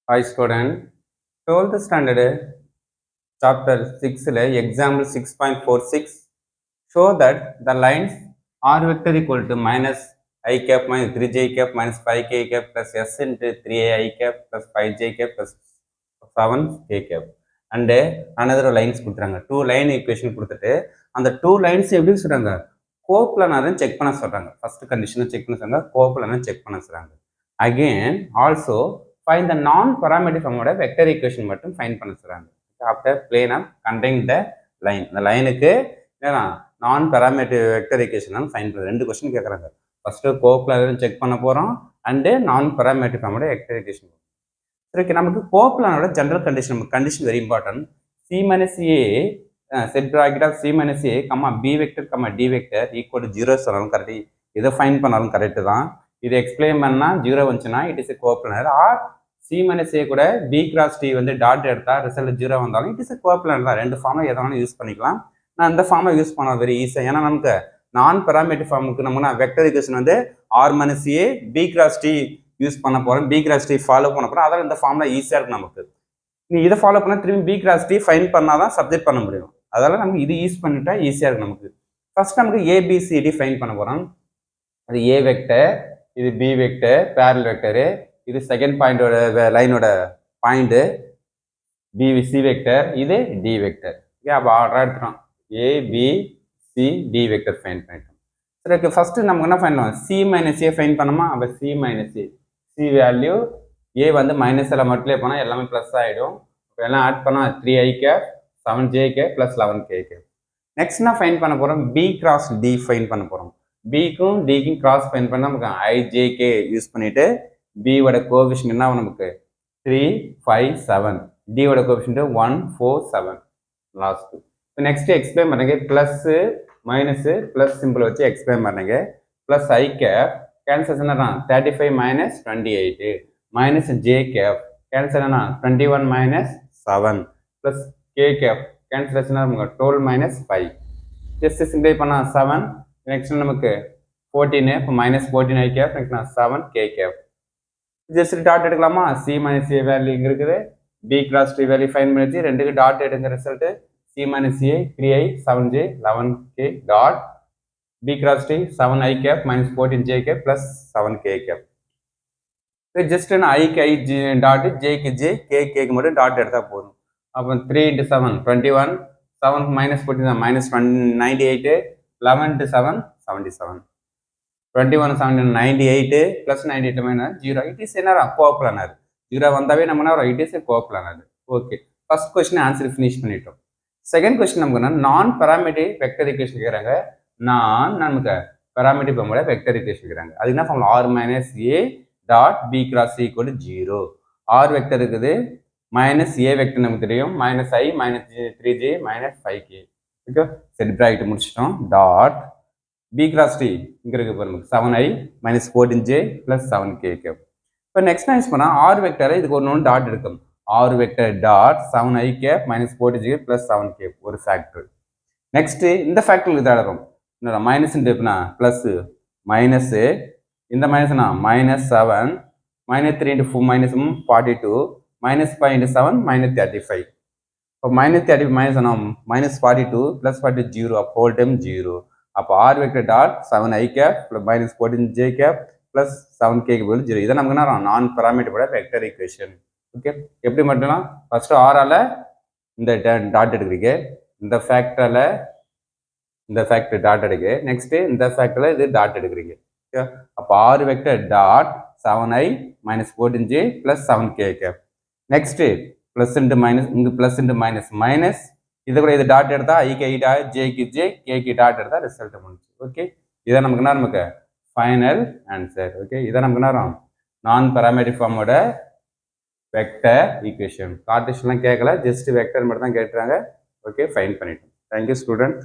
Hi student, 12th standard chapter 6 example 6.46 show that the lines r vector equal to minus I cap minus 3j cap minus 5k cap plus s into 3ai cap plus 5j cap plus 7k cap and another lines கொடுத்துறாங்க two line equation கொடுத்துட்டு அந்த two lines எப்படி சொல்றாங்க கோப்லனாரும் check பண்ண சொல்றாங்க first கண்டிஷனை check பண்ண சொல்றாங்க கோப்லனாரும் செக் பண்ண சொல்றாங்க அகைன் ஆல்சோ ஃபைண்ட் த நான் பராமீட்டர் ஃபார்மோட வெக்டர் ஈக்குவேஷன் மட்டும் ஃபைண்ட் பண்ண சொல்றாங்க after plane of contain the line இந்த லைனுக்கு நான் பராமீட்டர் வெக்டர் ஈக்குவேஷன் ஃபைண்ட் பண்ண ரெண்டு கொஸ்டின் கேட்குறாங்க ஃபர்ஸ்ட் கோப்லனாரும் செக் பண்ண போறோம் அண்டு நான் பராமீட்டர் ஃபார்மோட வெக்டர் ஈக்குவேஷன். ஓகே, நமக்கு கோப்லானோட general condition very important. C minus A set bracket of C minus A comma B vector comma D vector equal to 0 சொன்னாலும் கரெக்ட், இதை ஃபைன் பண்ணாலும் கரெக்டு தான். இதை எக்ஸ்பிளைன் பண்ணால் 0 வந்துச்சுன்னா it is a coplanar. Or C minus A கூட B cross D வந்து dot எடுத்தா ரிசல்ட் 0 வந்தாலும் இட் இஸ் எ கோப்லானர் தான். ரெண்டு ஃபார்மை எதனாலும் யூஸ் பண்ணிக்கலாம். நான் இந்த ஃபார்மை யூஸ் பண்ண வெரி ஈஸியாக, ஏன்னா நமக்கு நான் பராமீட்டர் ஃபார்முக்கு நம்ம வெக்டர் ஈக்குவேஷன் வந்து ஆர் மைனஸ் ஏ பி கிராஸ் டி யூஸ் பண்ண போகிறோம், பி கிராஸ் டி ஃபாலோ பண்ண போகிறோம். அதால் இந்த ஃபார்முலா ஈஸியாக இருக்கும் நமக்கு. நீ இதை ஃபாலோ பண்ணால் திரும்பி பி கிராஸ் டி ஃபைன் பண்ணால் தான் சப்ஜெக்ட் பண்ண முடியும். அதனால் நமக்கு இது யூஸ் பண்ணிட்டா ஈஸியாக இருக்கும் நமக்கு. ஃபர்ஸ்ட் நமக்கு ஏபிசிடி ஃபைன் பண்ண போகிறோம். அது ஏ வெக்டர், இது பி வெக்டர் பேரல் வெக்டரு, இது செகண்ட் பாயிண்டோட லைனோட பாயிண்ட்டு பிசி வெக்டர், இது டி வெக்டர். ஓகே, அப்போ ஆர்டராக எடுத்துட்டோம். ஏபிசி டி வெக்டர் ஃபைன் பண்ணிட்டோம். சரி, ஃபர்ஸ்ட் நமக்கு என்ன ஃபைன் பண்ணுவோம், சி மைனஸ் ஏ ஃபைன் பண்ணோமா. அப்போ சி மைனஸ் ஏ, சி வேல்யூ ஏ வந்து மைனஸ் எல்லாம் மட்டும் போனால் எல்லாமே ப்ளஸ் ஆகிடும். இப்போ எல்லாம் ஆட் பண்ணால் 3i cap 7j cap plus 11k cap. Next நான் ஃபைன் பண்ண போகிறோம் பி கிராஸ் டி ஃபைன் பண்ண போகிறோம். பிக்கும் டிக்கும் கிராஸ் ஃபைன் பண்ணால் நமக்கு ஐஜேகே யூஸ் பண்ணிவிட்டு பியோட கோஎஃபிஷியன்ட் என்ன நமக்கு 3, 5, 7, டியோட கோஎஃபிஷியன்ட் 1, 4, 7 லாஸ்ட்டு. இப்போ நெக்ஸ்ட் எக்ஸ்பிளைன் பண்ணுங்க, ப்ளஸ்ஸு மைனஸு ப்ளஸ் சிம்பிள் வச்சு எக்ஸ்பிளைன் பண்ணுங்க. ப்ளஸ் ஐ கேப் கேன்சல் என்ன 35 minus 28 minus j cap cancel என்ன 21 minus 7 plus k cap cancellation நமக்கு 12 minus 5 just simplify பண்ணா 7 next நமக்கு 14 இப்போ minus 14 i cap next 7 k cap just dot எடுக்கலாமா. c minus a வேல்யூ இங்க இருக்குது, b cross t value find பண்ணிச்சு, ரெண்டுக்கு டாட் எடுங்க. Result c minus a 3i 7j 11k dot b cross t 7i cap minus 14j cap plus 7k cap. Just என்ன ஐக்கு I G dot ஜேக்கு J கேக்கு மட்டும் dot எடுத்தால் போதும். அப்போ 3 into 7 21, 7 minus 14 minus 98, 11 into 7 77, 21 7 98 plus 98 minus 0. It is என்ன coplanar. 0 வந்தாவே நம்ம என்ன it is coplanar. Okay, first question answer finish பண்ணிட்டோம். செகண்ட் கொஸ்டின் நமக்கு என்ன நான் பராமீட்டர் வெக்டர் ஈக்குவேஷன் கேட்குறாங்க. நமக்கு பராமீட்டர் ஃபார்மோட வெக்டர் ஈக்குவேஷன் கேட்குறாங்க. அது என்ன formula R minus A dot B cross equal to 0. R vector இருக்குது, மைனஸ் ஏ வெக்டர் நமக்கு தெரியும், minus I minus 3j minus 5k. Okay, set bracket முடிச்சிட்டோம். டாட் பி கிராஸ் டி இங்கே இருக்கு பாருங்க 7i minus 14j plus 7k. இப்போ next use பண்ணால் R வெக்டரை இதுக்கு ஒன்று டாட் எடுக்கும். R vector dot 7i cap minus 14j plus 7k ஒரு ஃபேக்டர். நெக்ஸ்ட் இந்த ஃபேக்டருக்கு தான் வரும் மைனஸ் எப்படின்னா ப்ளஸ் மைனஸ் இந்த மைனஸ்னா minus 7 minus 3 into 4 minus 42 minus 5 into 7 minus 35. இப்போ மைனஸ் 30 மைனஸ் மைனஸ் 42 ப்ளஸ் 40 0, அப்போ ஹோல் டைம் 0. அப்போ r vector dot 7i cap minus 14j cap plus 7k 0. இதை நமக்கு என்ன நான் பராமீட்டரோட வெக்டர் ஈக்குவேஷன். ஓகே, எப்படி மட்டும்னா ஃபர்ஸ்ட் ஆரால் இந்த டாட் எடுக்கிறீங்க, இந்த ஃபேக்டரில் இந்த ஃபேக்டர் டாட் எடுக்கு, நெக்ஸ்ட் இந்த ஃபேக்டரில் இது டாட் எடுக்கிறீங்க. அப்போ r vector dot 7i minus 14j plus 7k cap. Next plus into minus, இங்கே ப்ளஸ் இன்ட்டு மைனஸ் மைனஸ், இதை கூட இது டாட் எடுத்தா ஐக்கு ஐ டாட் ஜேக்கு ஜே கேக்கு டாட் எடுத்தா ரிசல்ட் முடிஞ்சு. ஓகே, இதான் நமக்கு என்ன நமக்கு ஃபைனல் ஆன்சர். ஓகே, இதான் நமக்கு என்ன நான் பராமீட்டர் ஃபார்மோட வெக்டர் ஈக்குவேஷன். கார்டீசியன்லாம் கேட்கல, ஜஸ்ட் வெக்டர் மட்டும் தான் கேட்டுறாங்க. ஓகே, ஃபைன் பண்ணிட்டோம். Thank you student.